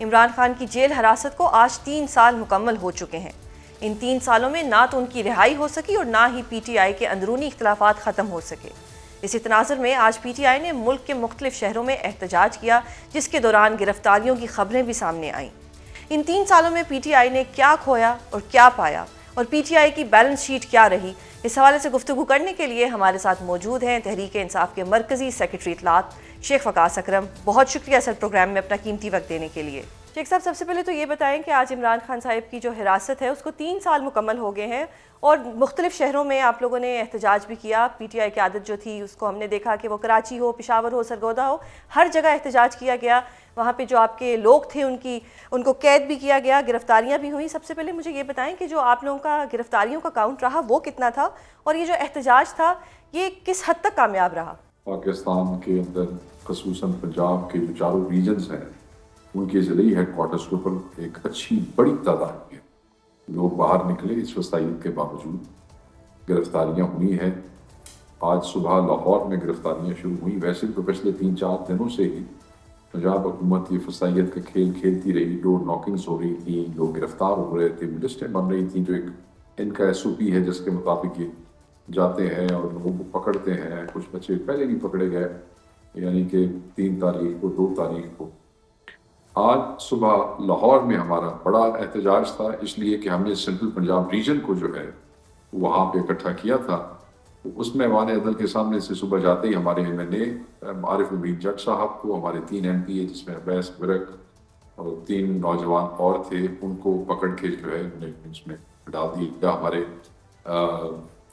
عمران خان کی جیل حراست کو آج 3 سال مکمل ہو چکے ہیں۔ ان 3 سالوں میں نہ تو ان کی رہائی ہو سکی اور نہ ہی پی ٹی آئی کے اندرونی اختلافات ختم ہو سکے۔ اسی تناظر میں آج پی ٹی آئی نے ملک کے مختلف شہروں میں احتجاج کیا، جس کے دوران گرفتاریوں کی خبریں بھی سامنے آئیں۔ ان 3 سالوں میں پی ٹی آئی نے کیا کھویا اور کیا پایا، اور پی ٹی آئی کی بیلنس شیٹ کیا رہی، اس حوالے سے گفتگو کرنے کے لیے ہمارے ساتھ موجود ہیں تحریک انصاف کے مرکزی سیکرٹری اطلاعات شیخ وقاص اکرم۔ بہت شکریہ سر پروگرام میں اپنا قیمتی وقت دینے کے لیے۔ شیخ صاحب، سب سے پہلے تو یہ بتائیں کہ آج عمران خان صاحب کی جو حراست ہے اس کو 3 سال مکمل ہو گئے ہیں، اور مختلف شہروں میں آپ لوگوں نے احتجاج بھی کیا۔ پی ٹی آئی کی عادت جو تھی اس کو ہم نے دیکھا کہ وہ کراچی ہو، پشاور ہو، سرگودا ہو، ہر جگہ احتجاج کیا گیا۔ وہاں پہ جو آپ کے لوگ تھے ان کو قید بھی کیا گیا، گرفتاریاں بھی ہوئیں۔ سب سے پہلے مجھے یہ بتائیں کہ جو آپ لوگوں کا گرفتاریوں کا کاؤنٹ رہا وہ کتنا تھا، اور یہ جو احتجاج تھا یہ کس حد تک کامیاب رہا؟ پاکستان کے اندر خصوصاً پنجاب کے جو چاروں ریجنز ہیں ان کے ضلعی ہیڈ کوارٹرز کے اوپر ایک اچھی بڑی تعداد میں لوگ باہر نکلے۔ اس وسائل کے باوجود گرفتاریاں ہوئی ہیں۔ آج صبح لاہور میں گرفتاریاں شروع ہوئیں۔ ویسے تو پچھلے 3-4 دنوں سے ہی پنجاب حکومت یہ فسائیت کا کھیل کھیلتی رہی، ڈور ناکنگز ہو رہی تھی، لوگ گرفتار ہو رہے تھے، لسٹیں بن رہی تھیں جو ایک ان کا ایس او پی ہے جس کے مطابق یہ جاتے ہیں اور لوگوں کو پکڑتے ہیں۔ کچھ بچے پہلے بھی پکڑے گئے، یعنی کہ 3 تاریخ کو 2 تاریخ کو۔ آج صبح لاہور میں ہمارا بڑا احتجاج تھا، اس لیے کہ ہم نے سینٹرل پنجاب ریجن کو جو ہے وہاں پہ اکٹھا کیا تھا۔ اس میں ایوان عدل کے سامنے سے صبح جاتے ہی ہمارے ایم این اے عارف نوید جٹ صاحب کو، ہمارے 3 ایم پی اے جس میں عبیس ورق اور 3 نوجوان اور تھے، ان کو پکڑ کے جو ہے انہوں نے اس میں ڈال دیا۔ ہمارے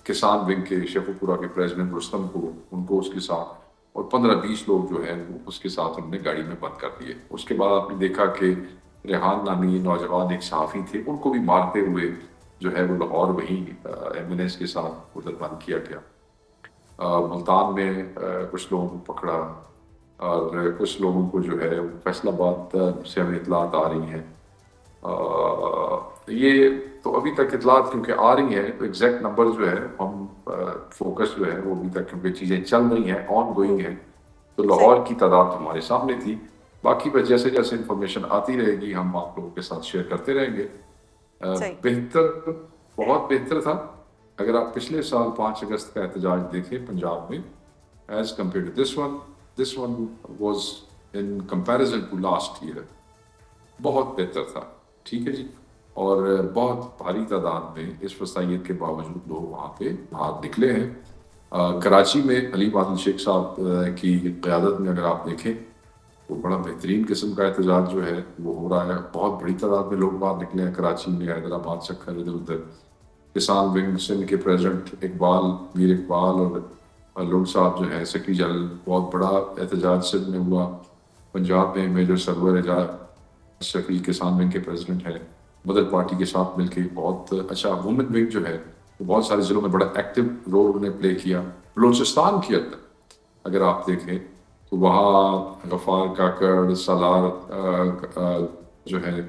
کسان ونگ کے شیخوپورہ کے پریزیڈنٹ رستم کو، ان کو اس کے ساتھ، اور 15-20 لوگ جو ہیں اس کے ساتھ انہوں نے گاڑی میں بند کر دیے۔ اس کے بعد آپ نے دیکھا کہ ریحان نامی نوجوان ایک صحافی تھے، ان کو بھی مارتے ہوئے جو ہے وہ لاہور وہیں ایمبولینس کے ساتھ ادھر بند کیا گیا۔ ملتان میں کچھ لوگوں کو پکڑا، اور کچھ لوگوں کو جو ہے فیصل آباد سے ہمیں اطلاعات آ رہی ہیں۔ یہ تو ابھی تک اطلاعات کیونکہ آ رہی ہیں تو ایگزیکٹ نمبر جو ہے ہم فوکس جو ہے وہ ابھی تک کیونکہ چیزیں چل رہی ہیں، آن گوئنگ ہیں، تو لاہور کی تعداد ہمارے سامنے تھی۔ باقی بس جیسے جیسے انفارمیشن آتی رہے گی ہم آپ لوگوں کے ساتھ شیئر کرتے رہیں گے۔ بہتر، بہت بہتر تھا۔ اگر آپ پچھلے سال 5 اگست کا احتجاج دیکھیں پنجاب میں as compare to this one was in comparison to last year بہت بہتر تھا، ٹھیک ہے جی۔ اور بہت بھاری تعداد میں اس وسائیت کے باوجود لوگ وہاں پہ باہر نکلے ہیں۔ کراچی میں علیم عادل شیخ صاحب کی قیادت میں اگر آپ دیکھیں وہ بڑا بہترین قسم کا احتجاج جو ہے وہ ہو رہا ہے۔ بہت بڑی تعداد میں لوگ باہر نکلے ہیں کراچی میں، حیدرآباد، سکھر، ادھر ادھر۔ کسان ونگ سندھ کے پریزیڈنٹ میر اقبال اور لوگ صاحب جو ہیں سیکرٹری جنرل، بہت بڑا احتجاج سندھ میں ہوا۔ پنجاب میں میجر سرور اعجاز شفیع کسان ونگ کے پریزیڈنٹ ہیں، مدر پارٹی کے ساتھ مل کے بہت اچھا۔ وومن ونگ جو ہے وہ بہت سارے ضلعوں میں بڑا ایکٹیو رول انہیں پلے کیا۔ بلوچستان کے اندر اگر آپ دیکھیں تو وہاں غفار کاکڑ، سالار جو ہے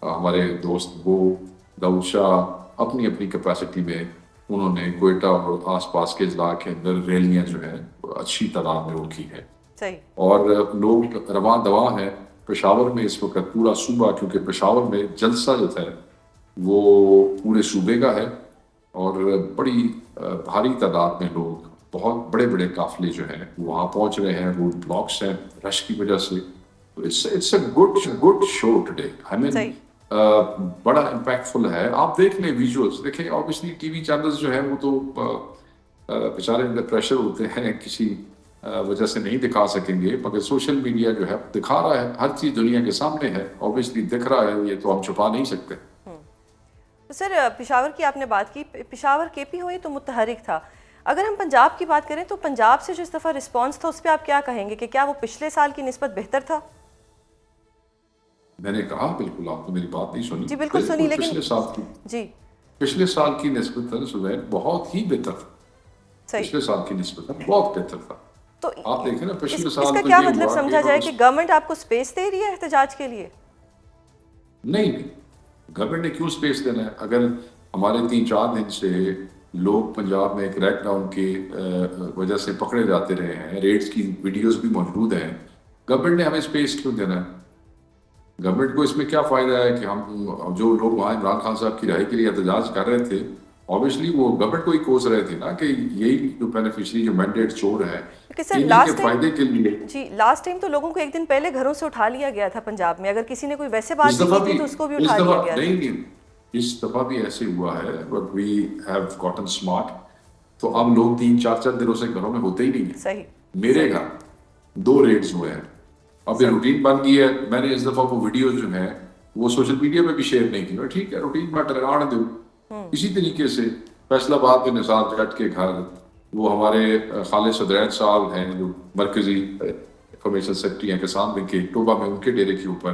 ہمارے دوست، وہ داؤد شاہ اپنی اپنی کیپیسٹی میں انہوں نے کوئٹہ اور آس پاس کے اضلاع کے اندر ریلیاں جو ہیں اچھی تعداد میں وہ کی ہیں، اور لوگ رواں دواں ہیں۔ پشاور میں اس وقت پورا صوبہ، کیونکہ پشاور میں جلسہ جو ہے وہ پورے صوبے کا ہے، اور بڑی بھاری تعداد میں لوگ، بہت بڑے بڑے قافلے جو ہیں وہاں پہنچ رہے ہیں۔ روڈ بلاکس ہیں رش کی وجہ سے۔ It's a good show today, I mean بڑا امپیکٹ فل ہے۔ آپ دیکھ لیں ویژولز، دیکھیں اوبیسلی ٹی وی چینلز جو ہیں وہ تو بیچارے انڈر پریشر ہوتے ہیں، کسی وجہ سے نہیں دکھا سکیں گے، مگر سوشل میڈیا جو ہے دکھا رہا ہے، ہر چیز دنیا کے سامنے ہے، اوبیسلی دکھ رہا ہے، یہ تو ہم چھپا نہیں سکتے۔ سر، پشاور کی آپ نے بات کی، پشاور کے پی ہوئی تو متحرک تھا۔ اگر ہم پنجاب کی بات کریں تو پنجاب سے جو اس دفعہ رسپانس تھا اس پہ آپ کیا کہیں گے کہ کیا وہ پچھلے سال کی نسبت بہتر تھا؟ میں نے کہا بالکل، آپ نے میری بات نہیں سنی۔ جی بالکل سنی، لیکن پچھلے سال کی نسبت زبیر بہت ہی بہتر تھا۔ پچھلے سال کی نسبت بہت بہتر تھا۔ تو آپ دیکھیں نا پچھلے سال اس کا کیا مطلب سمجھا جائے کہ گورنمنٹ آپ کو سپیس دے رہی ہے احتجاج کے لیے؟ نہیں، گورنمنٹ نے کیوں سپیس دینا ہے؟ اگر ہمارے 3-4 دن سے لوگ پنجاب میں ایک ریک ڈاؤن کی وجہ سے پکڑے جاتے رہے ہیں، ریڈز کی ویڈیوز بھی موجود ہیں، گورنمنٹ نے ہمیں سپیس کیوں دینا ہے؟ گورنمنٹ کو اس میں کیا فائدہ ہے کہ ہم جو لوگ وہاں عمران خان صاحب کی رہائی کے لیے احتجاج کر رہے تھے obviously وہ گورنمنٹ کو ہی کوس رہے تھے نا کہ یہی جو بینیفیشری جو مینڈیٹ چور ہے کیونکہ سر انہی کے لاسٹ فائدے کے لیے ٹائم تو لوگوں کو ایک دن پہلے گھروں سے اٹھا لیا گیا تھا پنجاب میں. اگر کسی نے کوئی ویسے بات اس بھی دفعہ کی تھی بھی تو اس کو بھی اس اٹھا لیا دفعہ گیا تھا. نہیں اس دفعہ بھی ایسے ہوا ہے but we have gotten smart. تو اب لوگ 3-4 دنوں سے گھروں میں ہوتے ہی نہیں ہیں. صحیح میرے گھر 2 ریڈز ہوئے ہیں. اب یہ روٹین بن گئی ہے. میں نے اس دفعہ وہ ویڈیوز جو ہیں وہ سوشل میڈیا پہ بھی شیئر نہیں کی. ٹھیک ہے روٹین میٹر آنے دوں. اسی طریقے سے فیصل آباد میں نثار جٹ کے گھر وہ ہمارے خالد صدرین صاحب ہیں جو مرکزی انفارمیشن سیکرٹری ہیں کسان ونگ کے ٹوبا میں ان کے ڈیرے کے اوپر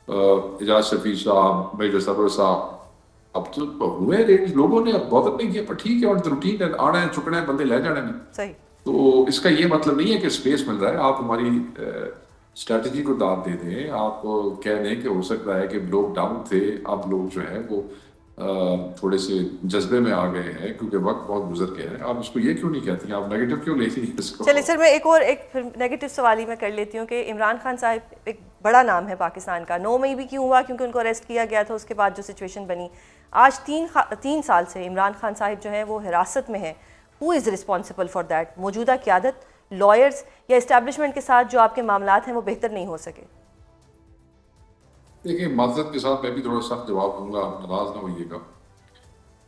اعجاز شفیع صاحب میجر سرور صاحب اب تو ہوئے ریٹ لوگوں نے اب بہت نہیں کیا پر ٹھیک ہے اور روٹین ہے آنا ہے چکنا ہے بندے لے جانے نہیں. صحیح. تو اس کا یہ مطلب نہیں ہے کہ اسپیس مل رہا ہے. آپ ہماری اسٹریٹجی کو داد دے دیں. آپ کہہ دیں کہ ہو سکتا ہے کہ لوگ ڈاؤن تھے اب لوگ جو ہے وہ تھوڑے سے جذبے میں آ گئے ہیں کیونکہ وقت بہت گزر گیا ہے. آپ اس کو یہ کیوں نہیں کہتی ہیں آپ نیگیٹو کیوں لیتی ہیں اس کو؟ چلیے سر میں ایک نیگیٹو سوال ہی میں کر لیتی ہوں کہ عمران خان صاحب ایک بڑا نام ہے پاکستان کا. 9 مئی بھی کیوں ہوا کیونکہ ان کو اریسٹ کیا گیا تھا. اس کے بعد جو سچویشن بنی آج 3 سال سے عمران خان صاحب جو ہیں وہ حراست میں ہیں. ہو از ریسپانسبل فار دیٹ؟ موجودہ قیادت, لائرز یا اسٹیبلشمنٹ کے ساتھ جو آپ کے معاملات ہیں وہ بہتر نہیں ہو سکے؟ دیکھیں معذرت کے ساتھ میں بھی تھوڑا سخت جواب دوں گا, آپ ناراض نہ ہوئیے گا.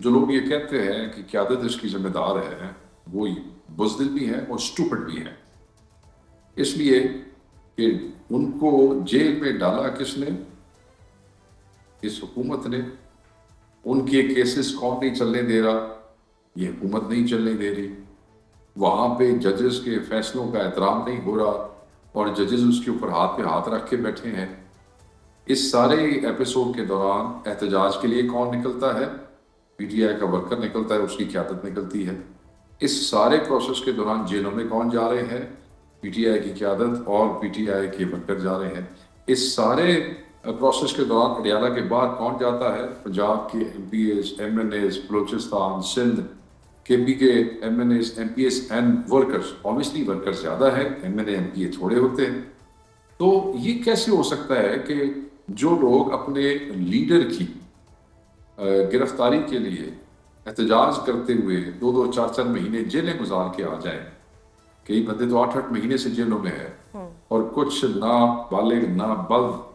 جو لوگ یہ کہتے ہیں کہ قیادت اس کی ذمہ دار ہے وہ بزدل بھی ہیں اور اسٹوپڈ بھی ہیں. اس لیے کہ ان کو جیل میں ڈالا کس نے؟ اس حکومت نے. ان کے کیسز کون نہیں چلنے دے رہا؟ یہ حکومت نہیں چلنے دے رہی. وہاں پہ ججز کے فیصلوں کا احترام نہیں ہو رہا اور ججز اس کے اوپر ہاتھ پہ ہاتھ رکھ کے بیٹھے ہیں. اس سارے ایپیسوڈ کے دوران احتجاج کے لیے کون نکلتا ہے؟ پی ٹی آئی کا ورکر نکلتا ہے, اس کی قیادت نکلتی ہے. اس سارے پروسیس کے دوران جیلوں میں کون جا رہے ہیں؟ پی ٹی آئی کی قیادت اور پی ٹی آئی کے ورکر جا رہے ہیں. اس سارے پروسیس کے دوران اڈیالہ کے بعد کون جاتا ہے؟ پنجاب کے M P As, M N As, Balochistan, Sindh K P کے M N As, M P S and workers. Obviously workers زیادہ ہیں, M N A M P A تھوڑے ہوتے ہیں. تو یہ کیسے ہو سکتا ہے کہ جو لوگ اپنے لیڈر کی گرفتاری کے لیے احتجاج کرتے ہوئے 2-2 4-4 مہینے جیلیں گزار کے آ جائیں؟ کئی بندے تو 8-8 مہینے سے جیلوں میں ہیں اور کچھ نا بالغ نا بلد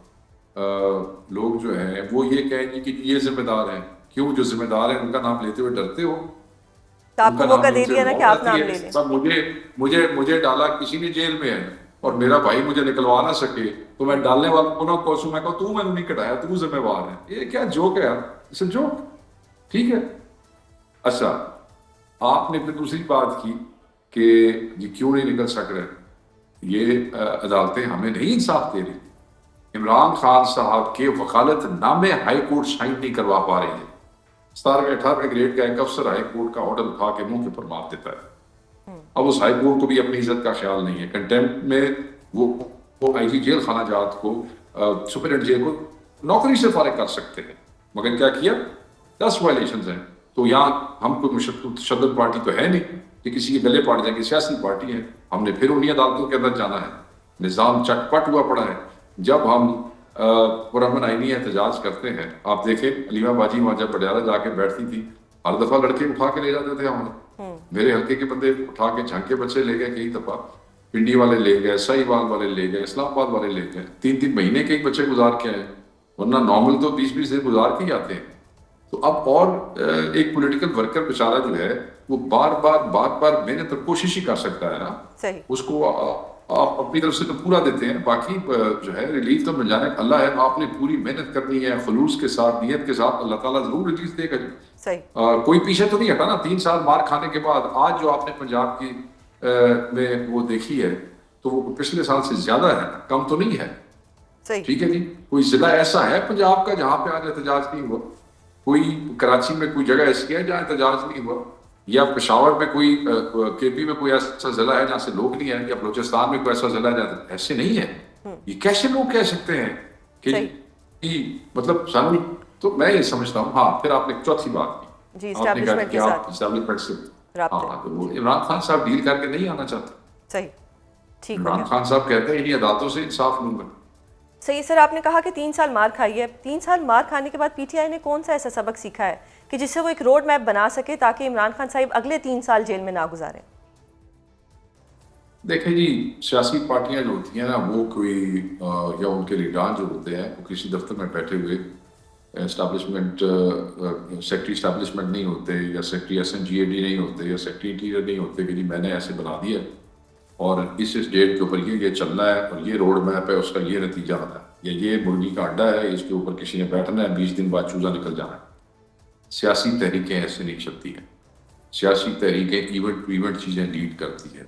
لوگ جو ہیں وہ یہ کہیں گے کہ یہ ذمہ دار ہیں. کیوں؟ جو ذمہ دار ہیں ان کا نام لیتے ہوئے ڈرتے ہو. تو آپ کو موقع دے دیا نا کہ آپ نام لے لیں. سب مجھے ڈالا کسی نے جیل میں ہے اور میرا بھائی مجھے نکلوا نہ سکے تو میں ڈالنے والوں کو نہ کوسوں, میں کہوں تو میں نے نہیں کٹایا, تو ذمہ دار ہے. یہ کیا جوک ہے یار؟ اس جوک ٹھیک ہے. اچھا آپ نے پھر دوسری بات کی کہ یہ کیوں نہیں نکل سک رہے. یہ عدالتیں ہمیں نہیں انصاف دے رہی. عمران خان صاحب کے وکالت نامے ہائی کورٹ سائن نہیں کروا پا رہی ہے. 17-18 گریڈ کا ایک افسر ہائی کورٹ کا آرڈر اٹھا کے منہ کے اوپر مار دیتا ہے. اب اس ہائی کورٹ کو بھی اپنی عزت کا خیال نہیں ہے. کنٹمپٹ میں وہ آئی جی جیل خانہ جات کو سپرنٹ جیل کو نوکری سے فارغ کر سکتے ہیں, مگر کیا کیا؟ 10 وائلیشنز ہیں. تو یہاں ہم کوئی مشدد پارٹی تو ہے نہیں کہ کسی کے گلے پڑ جائیں گے, سیاسی پارٹی ہے. ہم نے پھر انہیں عدالتوں کے اندر جانا ہے. نظام چٹ پٹ ہوا پڑا ہے. جب ہم پرامن آئینی احتجاج کرتے ہیں, آپ دیکھیں علیمہ باجی وہاں جب پٹیالہ جا کے بیٹھتی تھی ہر دفعہ لڑکے اٹھا کے لے جاتے تھے. ہمیں میرے حلقے کے بندے اٹھا کے جھنگ کے بچے لے گئے, کئی دفعہ پنڈی والے لے گئے, سہیوال والے لے گئے, اسلام آباد والے لے گئے. 3-3 مہینے کئی بچے گزار کے آئے, ورنہ نارمل تو 20-20 دن گزار کے ہی آتے ہیں. تو اب اور ایک پولیٹیکل ورکر بیچارہ جو ہے وہ بار بار محنت اور کوشش ہی کر سکتا ہے نا. اس کو آپ اپنی طرف سے تو پورا دیتے ہیں, باقی جو ہے ریلیف تو مل جانا اللہ ہے. آپ نے پوری محنت کرنی ہے خلوص کے ساتھ, نیت کے ساتھ, اللہ تعالیٰ ضرور ریلیف دے گا. کوئی پیچھے تو نہیں ہٹا نا. 3 سال مار کھانے کے بعد آج جو آپ نے پنجاب کی میں وہ دیکھی ہے تو وہ پچھلے سال سے زیادہ ہے, کم تو نہیں ہے. ٹھیک ہے جی. کوئی ضلع ایسا ہے پنجاب کا جہاں پہ آج احتجاج نہیں ہوا؟ کوئی کراچی میں کوئی جگہ ایسی ہے جہاں احتجاج نہیں ہوا؟ یا پشاور میں کوئی کے پی میں کوئی ایسا ضلع ہے جہاں سے لوگ نہیں ہیں؟ یا بلوچستان میں کوئی ایسا ضلع ہے جہاں ایسے نہیں ہے؟ یہ کیسے لوگ کہہ سکتے ہیں کہ مطلب سامنے. تو میں یہ سمجھتا ہوں. ہاں پھر آپ نے چوتھی بات کی, آپ نے کہا کہ آپ اسٹیبلشمنٹ سے عمران خان صاحب ڈیل کر کے نہیں آنا چاہتے. عمران خان صاحب کہتے ہیں انہیں عدالتوں سے انصاف لوں گا. صحیح سر، آپ نے کہا کہ 3 سال مار کھائی ہے. 3 سال مار کھانے کے بعد پی ٹی آئی نے کون سا ایسا سبق سیکھا ہے کہ جس سے وہ ایک روڈ میپ بنا سکے تاکہ عمران خان صاحب اگلے 3 سال جیل میں نہ گزاریں؟ دیکھیں جی، سیاسی پارٹیاں جو ہوتی ہیں نا، وہ کوئی یا ان کے لیڈران جو ہوتے ہیں وہ کسی دفتر میں بیٹھے ہوئے اسٹیبلشمنٹ سیکٹری اسٹیبلشمنٹ نہیں ہوتے، یا سیکٹری ایس این جی اے ڈی نہیں ہوتے، یا سیکٹری انٹیریئر نہیں ہوتے کہ جی میں نے ایسے بنا دیا اور اس ڈیٹ کے اوپر یہ چلنا ہے اور یہ روڈ میپ ہے، اس کا یہ نتیجہ آنا ہے، یا یہ مرغی کا انڈا ہے، اس کے اوپر کسی نے بیٹھنا ہے، 20 دن بعد چوزا نکل جانا ہے. سیاسی تحریکیں ایسے نہیں چلتی ہیں. سیاسی تحریکیں ایونٹ ٹو ایونٹ چیزیں لیڈ کرتی ہیں.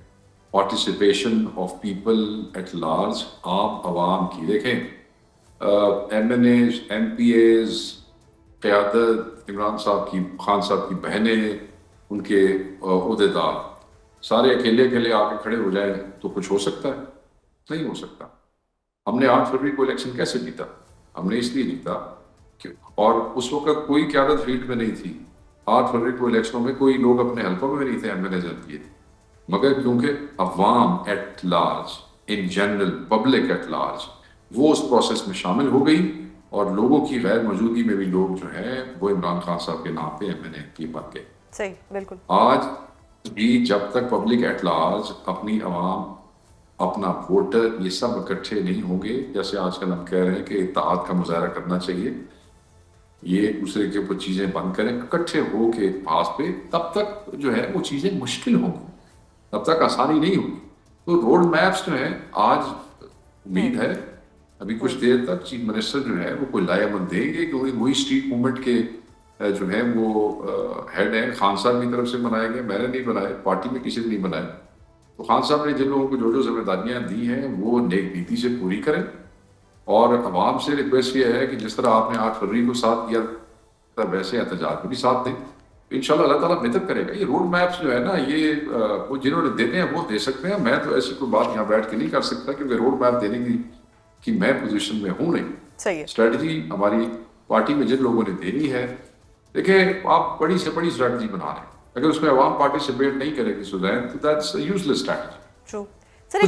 Participation of people at large, عام عوام کی. دیکھیں M N As, M P As, قیادت، عمران صاحب کی، خان صاحب کی بہنیں، ان کے عہدیدار سارے اکیلے اکیلے آ کے کھڑے ہو جائیں تو کچھ ہو سکتا ہے؟ نہیں ہو سکتا. ہم نے 8 فروری کو الیکشن کیسے جیتا؟ ہم نے اس لیے جیتا کہ، اور اس وقت کوئی قیادت فیلڈ میں نہیں تھی. 8 فروری کو الیکشنوں میں کوئی لوگ اپنے حلقوں میں نہیں تھے M N As M P A, مگر کیونکہ عوام at large, in general public at large, وہ اس پروسیس میں شامل ہو گئی، اور لوگوں کی غیر موجودگی میں بھی لوگ جو ہیں وہ عمران خان صاحب کے نام پہ ایم این اے بن گئے. صحیح، بالکل. آج بھی جب تک پبلک ایٹ لارج، اپنی عوام، اپنا ووٹر، یہ سب اکٹھے نہیں ہوں گے، جیسے آج کل ہم کہہ رہے ہیں کہ اتحاد کا مظاہرہ کرنا چاہیے، یہ ایک دوسرے کے اوپر چیزیں بند کریں اکٹھے ہو کے پاس پہ، تب تک جو ہے وہ چیزیں مشکل ہوں گی، تب تک آسانی نہیں ہوگی. تو روڈ میپس جو ہیں آج امید ہے ابھی کچھ دیر تک چیف منسٹر جو ہے وہ کوئی لائے عمل دیں گے، کیونکہ وہی اسٹریٹ موومنٹ کے جو ہے وہ ہیڈ ہیں. خان صاحب کی طرف سے بنائے گئے، میں نے نہیں بنائے، پارٹی میں کسی نے نہیں بنائے. تو خان صاحب نے جن لوگوں کو جو ذمہ داریاں دی ہیں وہ نیک نیتی سے پوری کریں، اور عوام سے ریکویسٹ یہ ہے کہ جس طرح آپ نے 8 فروری کو ساتھ دیا تھا ویسے احتجاج میں بھی ساتھ دیں. انشاءاللہ اللہ تعالیٰ بہتر کرے گا. یہ روڈ میپس جو ہے نا، یہ وہ جنہوں نے دیتے ہیں وہ دے سکتے ہیں. میں تو ایسی کوئی بات یہاں بیٹھ کے نہیں کر سکتا، کیونکہ روڈ میپ دینے کی میں پوزیشن میں ہوں نہیں. صحیح ہے. اسٹریٹجی ہماری پارٹی میں جن لوگوں نے دینی ہے، دیکھیں آپ بڑی سے بڑی اسٹریٹجی بنا رہے ہیں، اگر اس میں عوام پارٹیسپیٹ نہیں کرے گی سدھین، تو that's useless strategy. True. Sir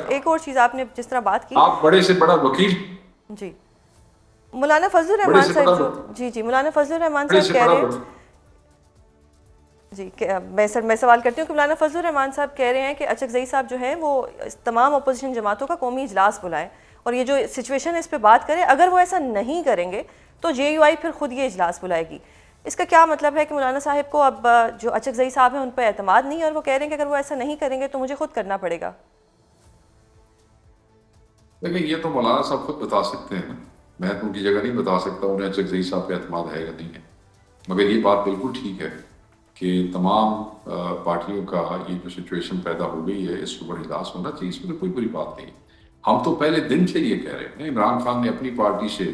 ایک اور چیز آپ نے جس طرح بات کی، آپ بڑے سے بڑا وکیل، جی مولانا فضل الرحمان صاحب جو جی مولانا فضل الرحمان صاحب کہہ رہے ہیں، جی میں سوال کرتی ہوں کہ مولانا فضل الرحمان صاحب کہہ رہے ہیں کہ اچکزئی صاحب جو ہیں وہ تمام اپوزیشن جماعتوں کا قومی اجلاس بلائیں، اور یہ جو سچویشن ہے اس پہ بات کریں. اگر وہ ایسا نہیں کریں گے تو جے یو آئی پھر خود یہ اجلاس بلائے گی. اس کا کیا مطلب ہے کہ مولانا صاحب کو اب جو اچکزئی صاحب ہیں ان پہ اعتماد نہیں ہے، اور وہ کہہ رہے ہیں کہ اگر وہ ایسا نہیں کریں گے تو مجھے خود کرنا پڑے گا؟ دیکھیں یہ تو مولانا صاحب خود بتا سکتے ہیں، میں تو ان کی جگہ نہیں بتا سکتا انہیں اچکزئی صاحب پہ اعتماد ہے یا نہیں ہے. مگر یہ بات بالکل ٹھیک ہے کہ تمام پارٹیوں کا یہ جو سچویشن پیدا ہو گئی ہے، اس کو بڑا اجلاس ہونا چاہیے. اس میں تو کوئی بری بات نہیں. ہم تو پہلے دن سے یہ کہہ رہے ہیں، عمران خان نے اپنی پارٹی سے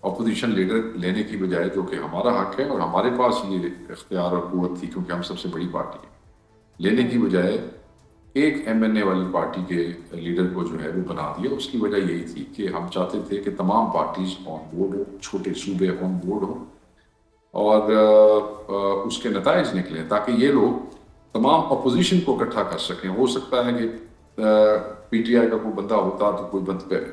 اپوزیشن لیڈر لینے کی بجائے، جو کہ ہمارا حق ہے اور ہمارے پاس یہ اختیار اور قوت تھی کیونکہ ہم سب سے بڑی پارٹی ہے، لینے کی بجائے ایک ایم این اے والی پارٹی کے لیڈر کو جو ہے وہ بنا دیا. اس کی وجہ یہی تھی کہ ہم چاہتے تھے کہ تمام پارٹیز آن بورڈ ہو، چھوٹے صوبے آن بورڈ ہوں، اور اس کے نتائج نکلیں تاکہ یہ لوگ تمام اپوزیشن کو اکٹھا کر سکیں. ہو سکتا ہے کہ پی ٹی آئی کا کوئی بندہ ہوتا تو کوئی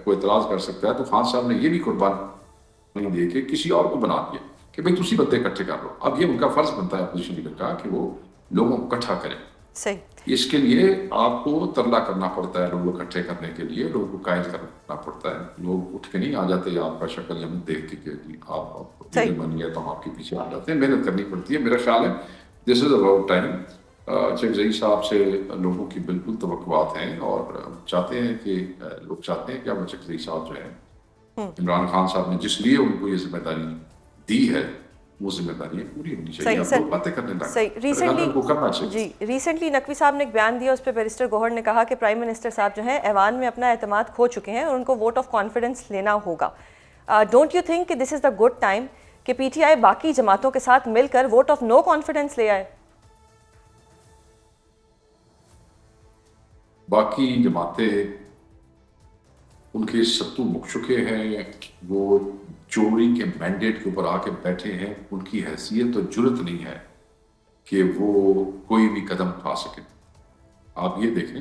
اعتراض کر سکتا ہے، تو خان صاحب نے یہ بھی قربانی دے کے کسی اور کو بنا دیا کہ بھئی تسی بندے اکٹھے کر لو. اب یہ ان کا فرض بنتا ہے اپوزیشن لیڈر کا کہ وہ لوگوں کو اکٹھا کریں. صحیح. اس کے لیے آپ کو ترلا کرنا پڑتا ہے، لوگوں کو اکٹھے کرنے کے لیے لوگوں کو قائل کرنا پڑتا ہے. لوگ اٹھ کے نہیں آ جاتے آپ کا شکل ہم دیکھ کے کہ آپ بن گیا تو ہم آپ کے پیچھے آ جاتے ہیں. محنت کرنی پڑتی ہے. میرا خیال ہے دس از اباؤٹ ٹائم. اچکزئی صاحب سے لوگوں کی بالکل توقعات ہیں، اور چاہتے ہیں کہ لوگ چاہتے ہیں کہ اب اچکزئی صاحب جو ہے، عمران خان صاحب نے جس لیے ان کو یہ ذمہ داری دی ہے وہ ذمہ داریاں پوری ہونی چاہیے. اب لوگ باتیں کرنے لگے. ریسنٹلی نقوی صاحب نے ایک بیان دیا، اس پہ بیرسٹر گوہر نے کہا کہ پرائم منسٹر صاحب جو ہیں ایوان میں اپنا اعتماد کھو چکے ہیں اور ان کو ووٹ آف کانفیڈنس لینا ہوگا. ڈونٹ یو تھنک کہ دس از دا گڈ ٹائم کہ پی ٹی آئی باقی جماعتوں کے ساتھ مل کر ووٹ آف نو کانفیڈنس لے آئے؟ باقی جماعتیں ان کے ستو مک چکے ہیں، وہ چوری کے مینڈیٹ کے اوپر آ کے بیٹھے ہیں. ان کی حیثیت اور جرت نہیں ہے کہ وہ کوئی بھی قدم اٹھا سکیں. آپ یہ دیکھیں